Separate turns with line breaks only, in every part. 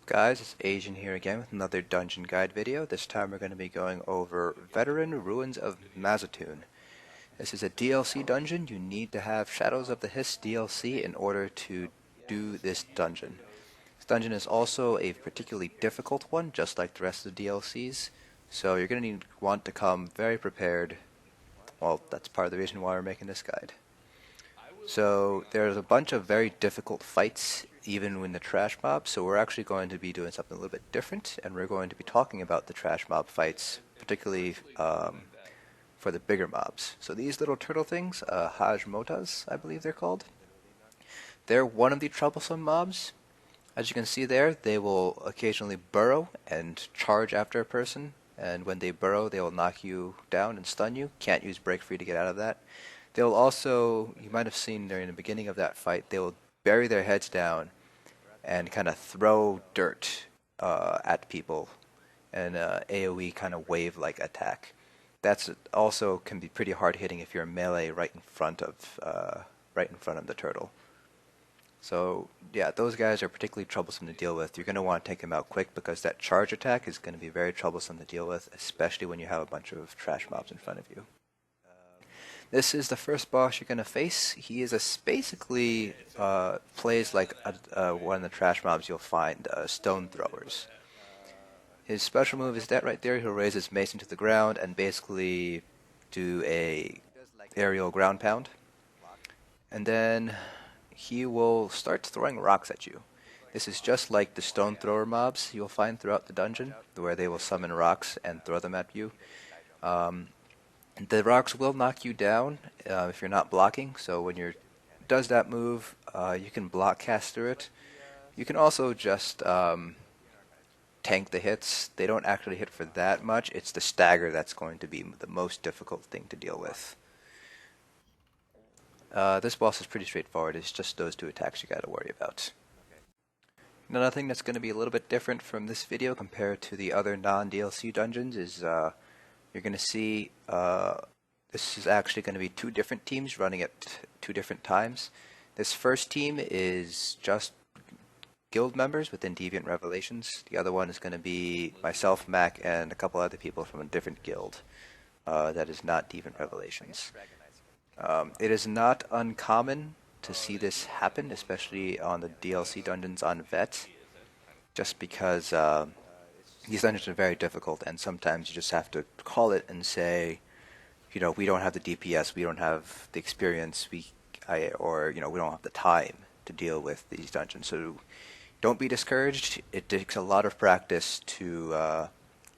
Guys, it's Asian here again with another dungeon guide video. This time we're going to be going over Veteran Ruins of Mazzatun. This is a DLC dungeon. You need to have Shadows of the Hist DLC in order to do this dungeon. This dungeon is also a particularly difficult one, just like the rest of the DLCs. So you're going to want to come very prepared. Well, that's part of the reason why we're making this guide. So there's a bunch of very difficult fights even in the trash mob, so we're actually going to be doing something a little bit different, and we're going to be talking about the trash mob fights, particularly for the bigger mobs. So these little turtle things, Hajmotas, I believe they're called, they're one of the troublesome mobs. As you can see there, they will occasionally burrow and charge after a person, and when they burrow, they will knock you down and stun you. Can't use break free to get out of that. They'll also, you might have seen during the beginning of that fight, they will bury their heads down and kind of throw dirt at people, and AoE kind of wave-like attack. That's also can be pretty hard hitting if you're melee right in front of the turtle. So yeah, those guys are particularly troublesome to deal with. You're going to want to take them out quick because that charge attack is going to be very troublesome to deal with, especially when you have a bunch of trash mobs in front of you. This is the first boss you're going to face. He is basically plays like one of the trash mobs you'll find, stone throwers. His special move is that right there. He'll raise his mace into the ground and basically do a aerial ground pound. And then he will start throwing rocks at you. This is just like the stone thrower mobs you'll find throughout the dungeon, where they will summon rocks and throw them at you. The rocks will knock you down if you're not blocking, so when you're does that move, you can block cast through it. You can also just tank the hits. They don't actually hit for that much. It's the stagger that's going to be the most difficult thing to deal with. This boss is pretty straightforward. It's just those two attacks you gotta worry about. Another thing that's going to be a little bit different from this video compared to the other non-DLC dungeons is you're going to see this is actually going to be two different teams running at two different times. This first team is just guild members within Deviant Revelations. The other one is going to be myself, Mac, and a couple other people from a different guild that is not Deviant Revelations. It is not uncommon to see this happen, especially on the DLC dungeons on Vet, just because these dungeons are very difficult, and sometimes you just have to call it and say, you know, we don't have the DPS, we don't have the experience, or you know, we don't have the time to deal with these dungeons. So don't be discouraged. It takes a lot of practice to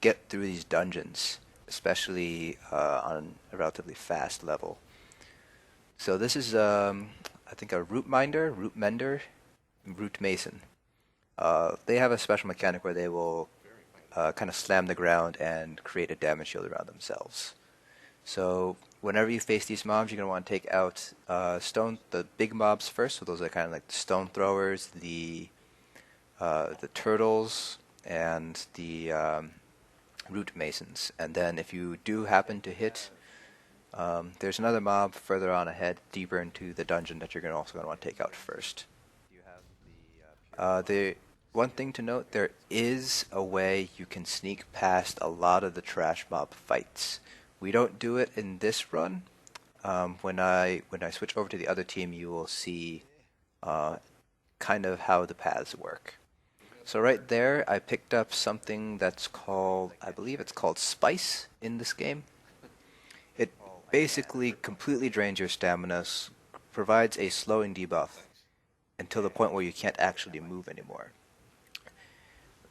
get through these dungeons, especially on a relatively fast level. So this is, I think, a root mender, root mason. They have a special mechanic where they will kind of slam the ground and create a damage shield around themselves. So whenever you face these mobs, you're going to want to take out the big mobs first. So those are kind of like the stone throwers, the turtles, and the root masons. And then if you do happen to hit, there's another mob further on ahead, deeper into the dungeon, that you're also going to want to take out first. The one thing to note, there is a way you can sneak past a lot of the trash mob fights. We don't do it in this run. When I switch over to the other team, you will see kind of how the paths work. So right there, I picked up something that's called, I believe it's called Spice in this game. It basically completely drains your stamina, provides a slowing debuff until the point where you can't actually move anymore.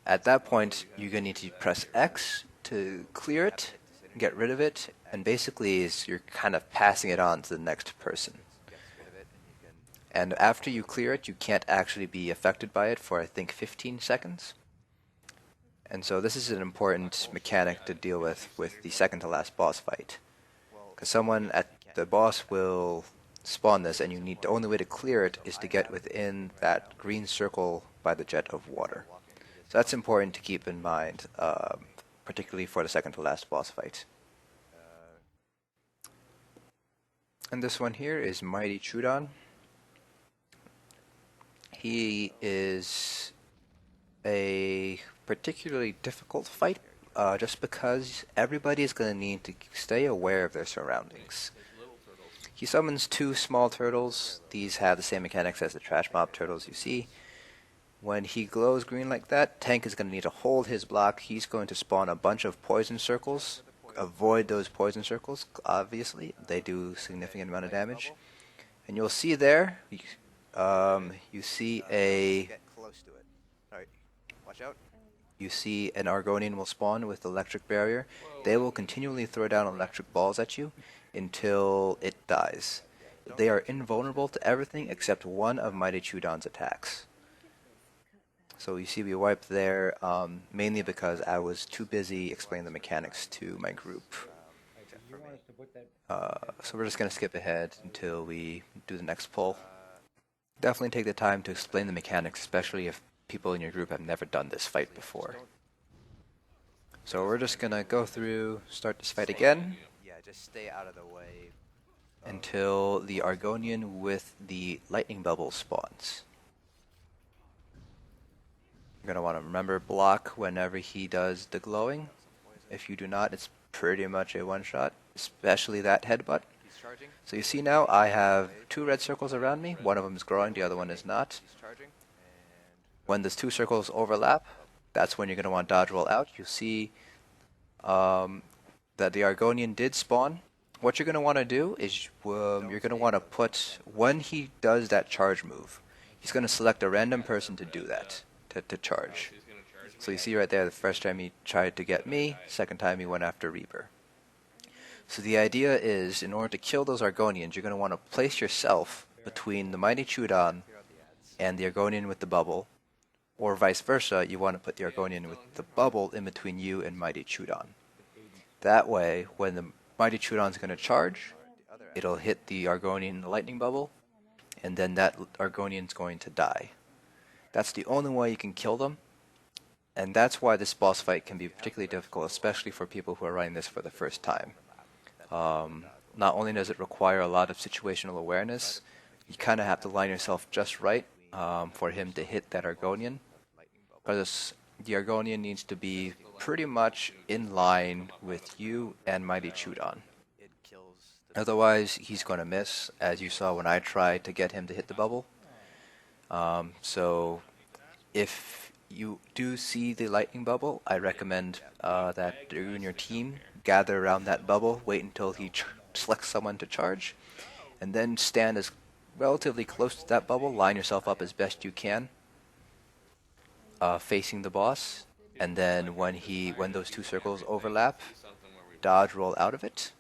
At that point, you're going to need to press X to clear it, get rid of it, and basically you're kind of passing it on to the next person. And after you clear it, you can't actually be affected by it for, I think, 15 seconds. And so this is an important mechanic to deal with the second to last boss fight. Because someone at the boss will spawn this, and the only way to clear it is to get within that green circle by the jet of water. So that's important to keep in mind, particularly for the second to last boss fight. And this one here is Mighty Chudan. He is a particularly difficult fight, just because everybody is going to need to stay aware of their surroundings. He summons two small turtles. These have the same mechanics as the trash mob turtles you see. When he glows green like that, Tank is going to need to hold his block. He's going to spawn a bunch of poison circles. Avoid those poison circles, obviously. They do significant amount of damage. And you'll see there, you see a... Watch out. You see an Argonian will spawn with electric barrier. They will continually throw down electric balls at you until it dies. They are invulnerable to everything except one of Mighty Chudan's attacks. So you see we wiped there, mainly because I was too busy explaining the mechanics to my group. So we're just going to skip ahead until we do the next pull. Definitely take the time to explain the mechanics, especially if people in your group have never done this fight before. So we're just going to go through, start this fight again. Yeah, just stay out of the way until the Argonian with the lightning bubble spawns. You're going to want to remember block whenever he does the glowing. If you do not, it's pretty much a one-shot, especially that headbutt. So you see now I have two red circles around me. One of them is growing, the other one is not. When those two circles overlap, that's when you're going to want dodge roll out. You see that the Argonian did spawn. What you're going to want to do is you're going to want to put, when he does that charge move, he's going to select a random person to do that. To charge. So you see right there, the first time he tried to get me, second time he went after Reaper. So the idea is, in order to kill those Argonians, you're going to want to place yourself between the Mighty Chudan and the Argonian with the bubble, or vice versa, you want to put the Argonian with the bubble in between you and Mighty Chudan. That way, when the Mighty Chudan's going to charge, it'll hit the Argonian in the lightning bubble, and then that Argonian's going to die. That's the only way you can kill them, and that's why this boss fight can be particularly difficult, especially for people who are running this for the first time. Not only does it require a lot of situational awareness, you kind of have to line yourself just right for him to hit that Argonian, because the Argonian needs to be pretty much in line with you and Mighty Chudan. Otherwise, he's going to miss, as you saw when I tried to get him to hit the bubble. So if you do see the lightning bubble, I recommend that you and your team gather around that bubble, wait until he selects someone to charge, and then stand as relatively close to that bubble, line yourself up as best you can, facing the boss, and then when those two circles overlap, dodge roll out of it.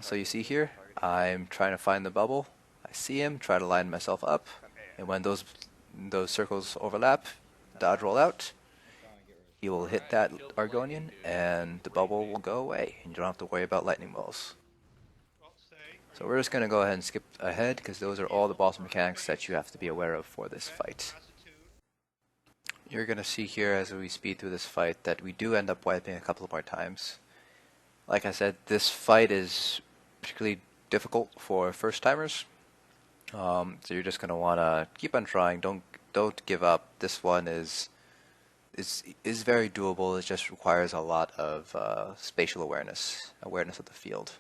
So you see here, I'm trying to find the bubble. I see him, try to line myself up, and when those circles overlap, dodge roll out. He will hit that Argonian, and the bubble will go away, and you don't have to worry about lightning balls. So we're just going to go ahead and skip ahead, because those are all the boss mechanics that you have to be aware of for this fight. You're going to see here as we speed through this fight that we do end up wiping a couple more times. Like I said, this fight is particularly difficult for first-timers. So you're just going to want to keep on trying. Don't give up. This one is very doable. It just requires a lot of spatial awareness of the field.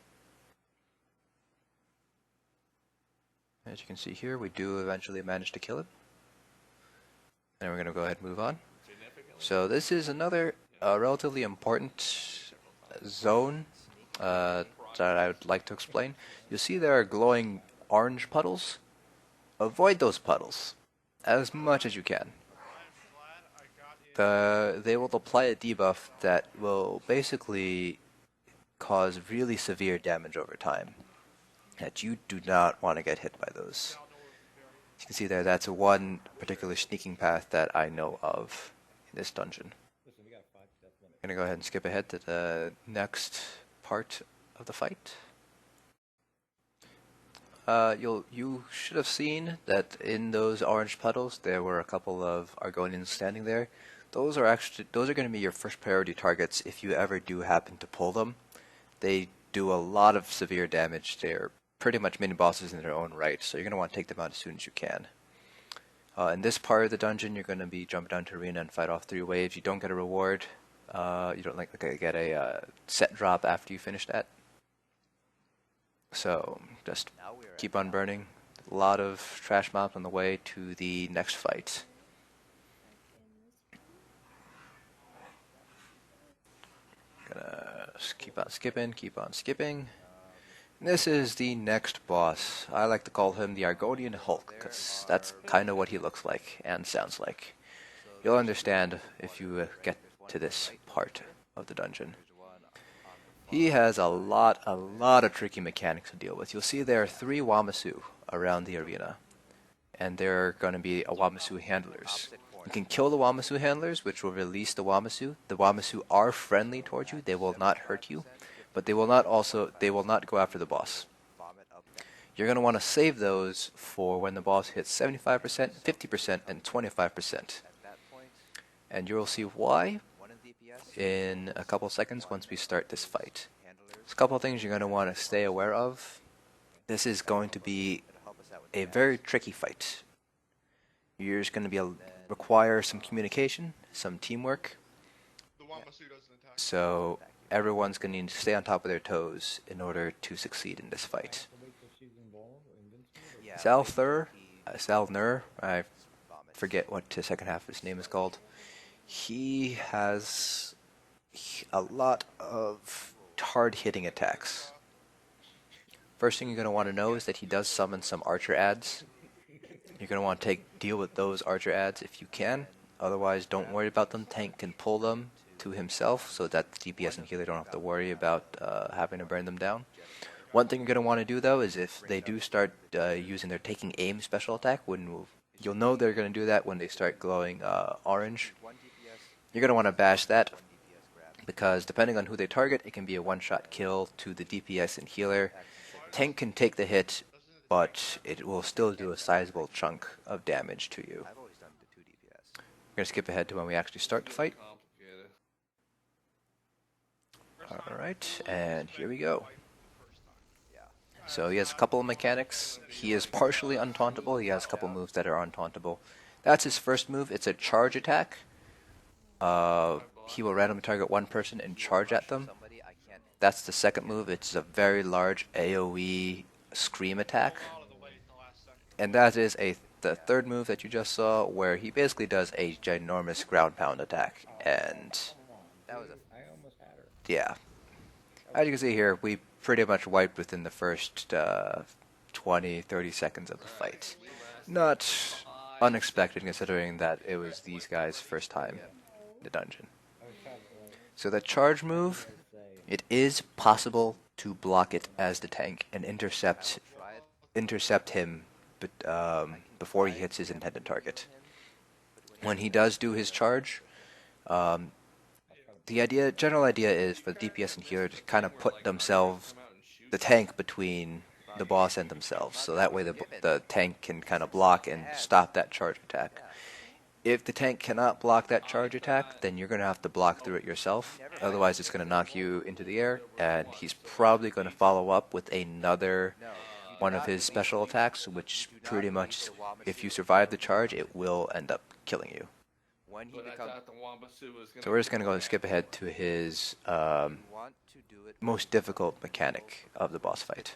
As you can see here, we do eventually manage to kill it. And we're going to go ahead and move on. So this is another relatively important zone that I would like to explain. You'll see there are glowing orange puddles. Avoid those puddles as much as you can. They will apply a debuff that will basically cause really severe damage over time, that you do not want to get hit by those. As you can see there, that's one particular sneaking path that I know of in this dungeon. I'm going to go ahead and skip ahead to the next part of the fight. You should have seen that in those orange puddles there were a couple of Argonians standing there. Those are going to be your first priority targets if you ever do happen to pull them. They do a lot of severe damage. They're pretty much mini bosses in their own right, so you're going to want to take them out as soon as you can. In this part of the dungeon, you're going to be jumping down to arena and fight off 3 waves. You don't get a reward. You don't get a set drop after you finish that. So just keep on burning. A lot of trash mobs on the way to the next fight. Gonna keep on skipping, keep on skipping. This is the next boss. I like to call him the Argonian Hulk, because that's kind of what he looks like and sounds like. You'll understand if you get to this part of the dungeon. He has a lot of tricky mechanics to deal with. You'll see there are 3 Wamasu around the arena, and there are going to be Wamasu handlers. You can kill the Wamasu handlers, which will release the Wamasu. The Wamasu are friendly towards you. They will not hurt you. But they will not go after the boss. You're going to want to save those for when the boss hits 75%, 50%, and 25%. And you'll see why in a couple seconds once we start this fight. There's a couple of things you're going to want to stay aware of. This is going to be a very tricky fight. You're just going to require some communication, some teamwork. So everyone's going to need to stay on top of their toes in order to succeed in this fight. Xal-Nur, I forget what the second half of his name is called. He has a lot of hard-hitting attacks. First thing you're going to want to know is that he does summon some archer ads. You're going to want to deal with those archer ads if you can. Otherwise, don't worry about them. Tank can pull them to himself so that the DPS and healer don't have to worry about having to burn them down. One thing you're going to want to do though is if they do start using their taking aim special attack, you'll know they're going to do that when they start glowing orange. You're going to want to bash that because depending on who they target, it can be a one-shot kill to the DPS and healer. Tank can take the hit, but it will still do a sizable chunk of damage to you. We're going to skip ahead to when we actually start the fight. Alright, and here we go. So he has a couple of mechanics. He is partially untauntable. He has a couple moves that are untauntable. That's his first move. It's a charge attack. He will randomly target one person and charge at them. That's the second move. It's a very large AoE scream attack. And that is the third move that you just saw, where he basically does a ginormous ground pound attack. And yeah, as you can see here, we pretty much wiped within the first 20-30 seconds of the fight. Not unexpected considering that it was these guys' first time in the dungeon. So the charge move, it is possible to block it as the tank and intercept him before he hits his intended target. When he does do his charge, the general idea is for the DPS and healer to kind of put the tank between the boss and themselves, so that way the tank can kind of block and stop that charge attack. If the tank cannot block that charge attack, then you're going to have to block through it yourself. Otherwise, it's going to knock you into the air, and he's probably going to follow up with another one of his special attacks, which pretty much, if you survive the charge, it will end up killing you. So we're just going to go and skip ahead to his most difficult mechanic of the boss fight.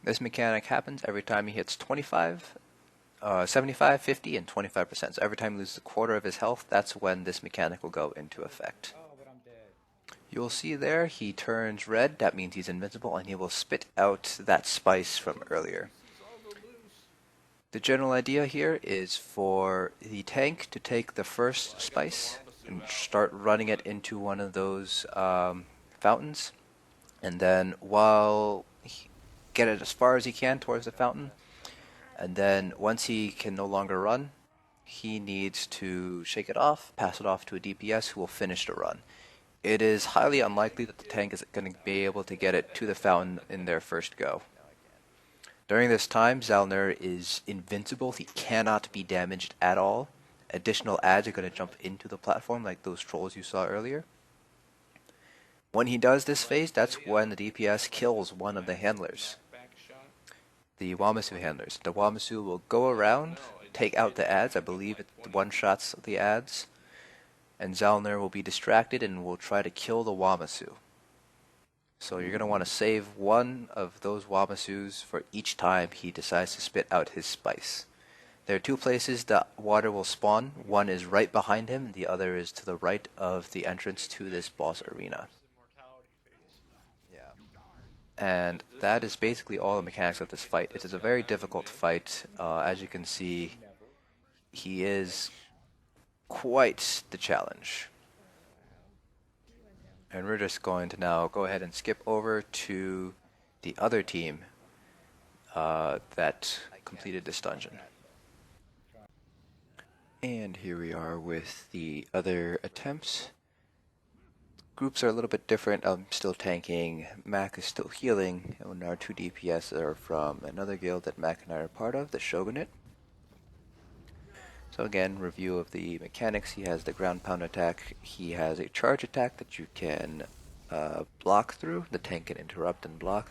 This mechanic happens every time he hits 25, 75, 50, and 25%. So every time he loses a quarter of his health, that's when this mechanic will go into effect. You'll see there, he turns red, that means he's invincible, and he will spit out that spice from earlier. The general idea here is for the tank to take the first spice and start running it into one of those fountains, and then get it as far as he can towards the fountain, and then once he can no longer run, he needs to shake it off, pass it off to a DPS who will finish the run. It is highly unlikely that the tank is going to be able to get it to the fountain in their first go. During this time, Xal-Nur is invincible. He cannot be damaged at all. Additional ads are going to jump into the platform like those trolls you saw earlier. When he does this phase, that's when the DPS kills one of the handlers. The Wamasu handlers. The Wamasu will go around, take out the ads. I believe it one-shots the ads. And Xal-Nur will be distracted and will try to kill the Wamasu. So you're going to want to save one of those Wamasus for each time he decides to spit out his spice. There are two places the water will spawn. One is right behind him, the other is to the right of the entrance to this boss arena. And that is basically all the mechanics of this fight. It is a very difficult fight. As you can see, he is quite the challenge. And we're just going to now go ahead and skip over to the other team that completed this dungeon. And here we are with the other attempts. Groups are a little bit different. I'm still tanking, Mac is still healing, and our two DPS are from another guild that Mac and I are part of, the Shogunate. So again, review of the mechanics. He has the ground pound attack. He has a charge attack that you can block through. The tank can interrupt and block.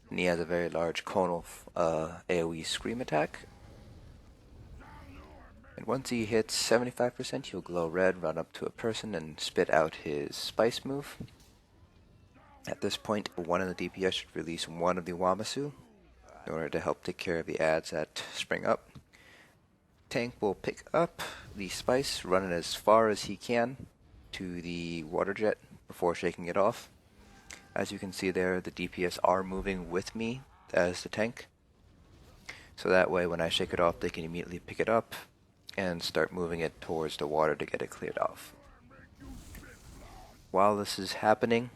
And he has a very large conal AoE scream attack. And once he hits 75%, he'll glow red, run up to a person, and spit out his spice move. At this point, one of the DPS should release one of the Wamasu in order to help take care of the ads that spring up. Tank will pick up the spice, run it as far as he can to the water jet before shaking it off. As you can see there, the DPS are moving with me as the tank. So that way when I shake it off, they can immediately pick it up and start moving it towards the water to get it cleared off. While this is happening,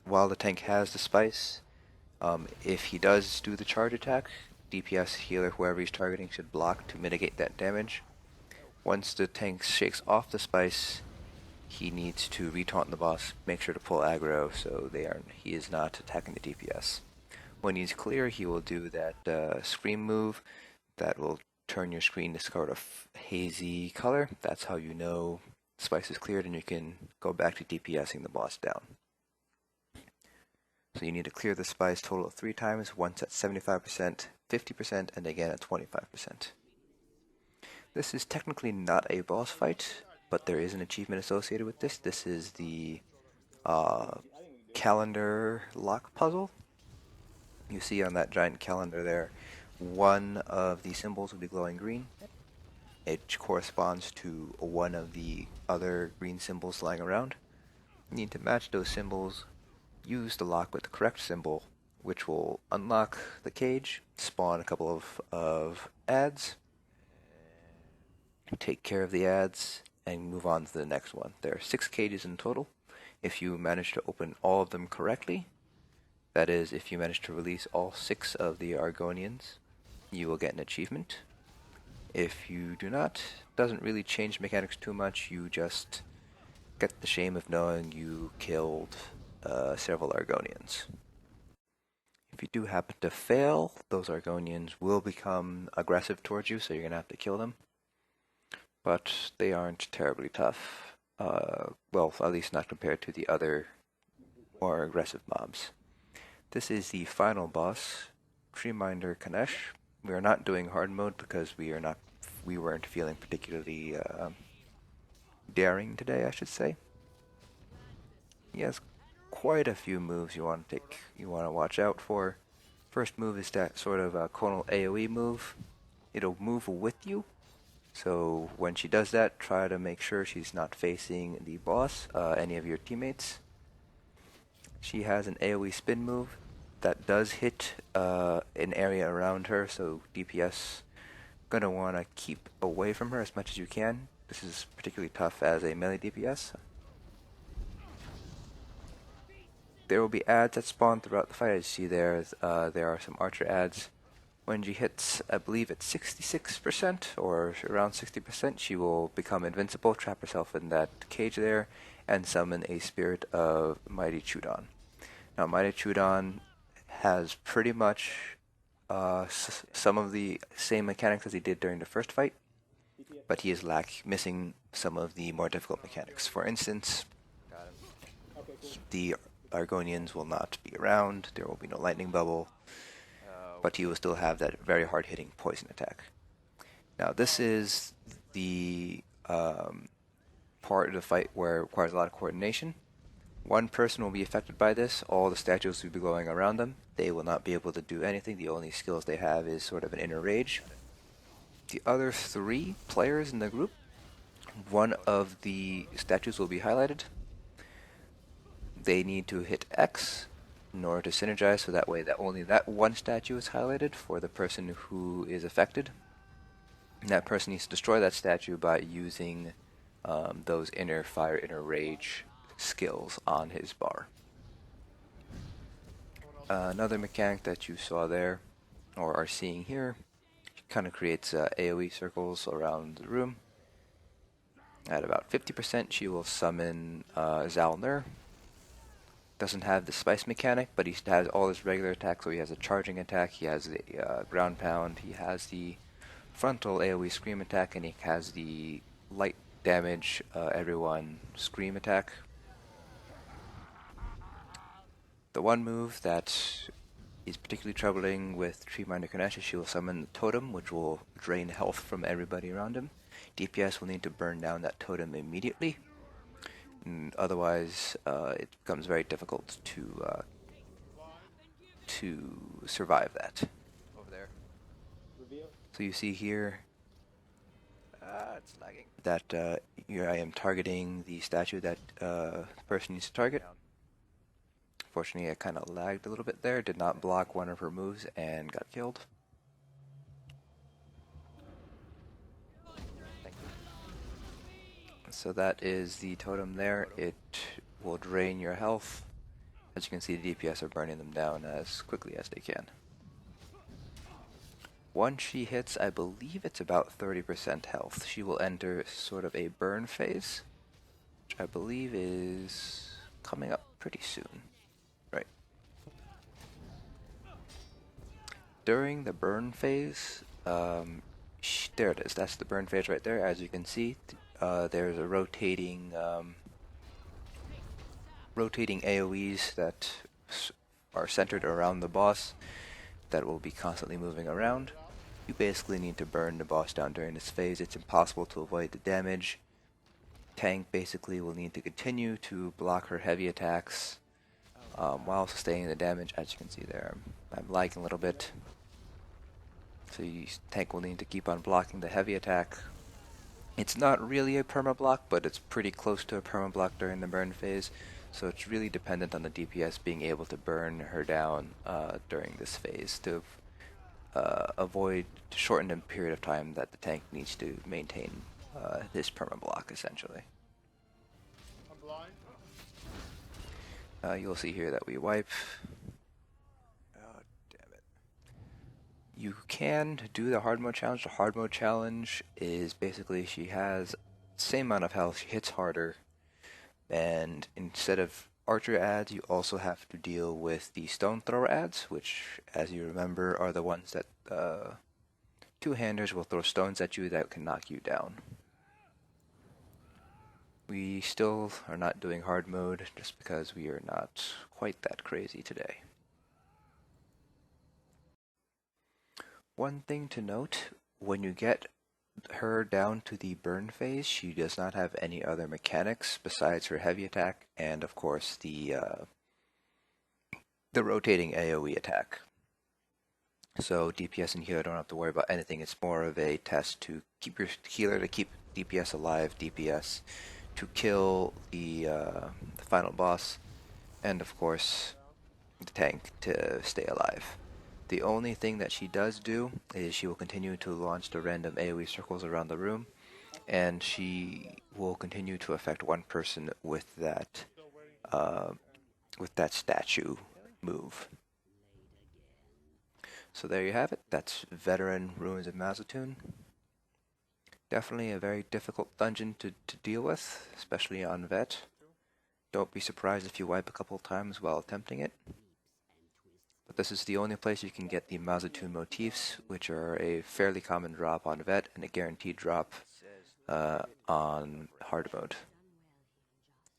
while the tank has the spice, if he does do the charge attack, DPS, healer, whoever he's targeting should block to mitigate that damage. Once the tank shakes off the spice, he needs to retaunt the boss, make sure to pull aggro so he is not attacking the DPS. When he's clear, he will do that scream move that will turn your screen to sort of hazy color. That's how you know spice is cleared and you can go back to DPSing the boss down. So you need to clear the spice total of 3 times, once at 75%, 50%, and again at 25%. This is technically not a boss fight, but there is an achievement associated with this. This is the calendar lock puzzle. You see on that giant calendar there, one of the symbols will be glowing green. It corresponds to one of the other green symbols lying around. You need to match those symbols, use the lock with the correct symbol, which will unlock the cage, spawn a couple of ads, take care of the ads, and move on to the next one. There are 6 cages in total. If you manage to open all of them correctly, that is, if you manage to release all 6 of the Argonians, you will get an achievement. If you do not, it doesn't really change mechanics too much. You just get the shame of knowing you killed several Argonians. If you do happen to fail, those Argonians will become aggressive towards you, so you're going to have to kill them. But they aren't terribly tough. Well, at least not compared to the other more aggressive mobs. This is the final boss, Treeminder Ka-Nesh. We are not doing hard mode because we weren't feeling particularly daring today, I should say. He has quite a few moves you want to watch out for. First move is that sort of conal AoE move. It'll move with you. So when she does that, try to make sure she's not facing the boss, any of your teammates. She has an AoE spin move that does hit an area around her, so DPS gonna want to keep away from her as much as you can. This is particularly tough as a melee DPS. There will be ads that spawn throughout the fight. As you see there are some archer ads. When she hits, I believe it's 66% or around 60%, she will become invincible, trap herself in that cage there, and summon a spirit of Mighty Chudan. Now, Mighty Chudan has pretty much some of the same mechanics as he did during the first fight, but he is missing some of the more difficult mechanics. For instance, the Argonians will not be around, there will be no lightning bubble, but he will still have that very hard-hitting poison attack. Now this is the part of the fight where it requires a lot of coordination. One person will be affected by this. All the statues will be glowing around them. They will not be able to do anything. The only skills they have is sort of an inner rage. The other 3 players in the group, one of the statues will be highlighted. They need to hit X in order to synergize, so that way that only that one statue is highlighted for the person who is affected. And that person needs to destroy that statue by using those inner fire, inner rage skills on his bar. Another mechanic that you saw there, or are seeing here, kind of creates AoE circles around the room. At about 50%, she will summon Xal-Nur. Doesn't have the spice mechanic, but he has all his regular attacks. So he has a charging attack, he has the ground pound, he has the frontal AoE scream attack, and he has the light damage everyone scream attack. The one move that is particularly troubling with Treeminder Ka-Nesh is she will summon the totem, which will drain health from everybody around him. DPS will need to burn down that totem immediately. And otherwise, it becomes very difficult to survive that. Over there. So you see here, it's lagging. That here I am targeting the statue that the person needs to target. Fortunately, I kind of lagged a little bit there. Did not block one of her moves and got killed. So that is the totem there. It will drain your health. As you can see, the DPS are burning them down as quickly as they can. Once she hits, I believe it's about 30% health, she will enter sort of a burn phase, which I believe is coming up pretty soon. Right. During the burn phase, there it is. That's the burn phase right there. As you can see, there's a rotating AoEs that are centered around the boss that will be constantly moving around. You basically need to burn the boss down during this phase. It's impossible to avoid the damage. Tank basically will need to continue to block her heavy attacks while sustaining the damage. As you can see there, I'm lagging a little bit. So tank will need to keep on blocking the heavy attack. It's not really a perma-block, but it's pretty close to a perma-block during the burn phase. So it's really dependent on the DPS being able to burn her down during this phase to avoid to shorten the period of time that the tank needs to maintain this perma-block, essentially. You'll see here that we wipe. Oh, damn it. You can do the hard mode challenge. The hard mode challenge is basically she has the same amount of health, she hits harder, and instead of archer ads, you also have to deal with the stone thrower ads, which, as you remember, are the ones that two-handers will throw stones at you that can knock you down. We still are not doing hard mode just because we are not quite that crazy today. One thing to note, when you get her down to the burn phase, she does not have any other mechanics besides her heavy attack and, of course, the rotating AoE attack. So DPS and healer don't have to worry about anything. It's more of a test to keep your healer to keep DPS alive, DPS to kill the final boss, and of course the tank to stay alive. The only thing that she does do is she will continue to launch the random AoE circles around the room, and she will continue to affect one person with that statue move. So there you have it. That's Veteran Ruins of Mazzatun. Definitely a very difficult dungeon to deal with, especially on Vet. Don't be surprised if you wipe a couple times while attempting it. But this is the only place you can get the Mazzatun motifs, which are a fairly common drop on Vet and a guaranteed drop on hard mode.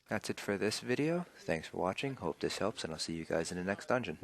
That's it for this video. Thanks for watching. Hope this helps, and I'll see you guys in the next dungeon.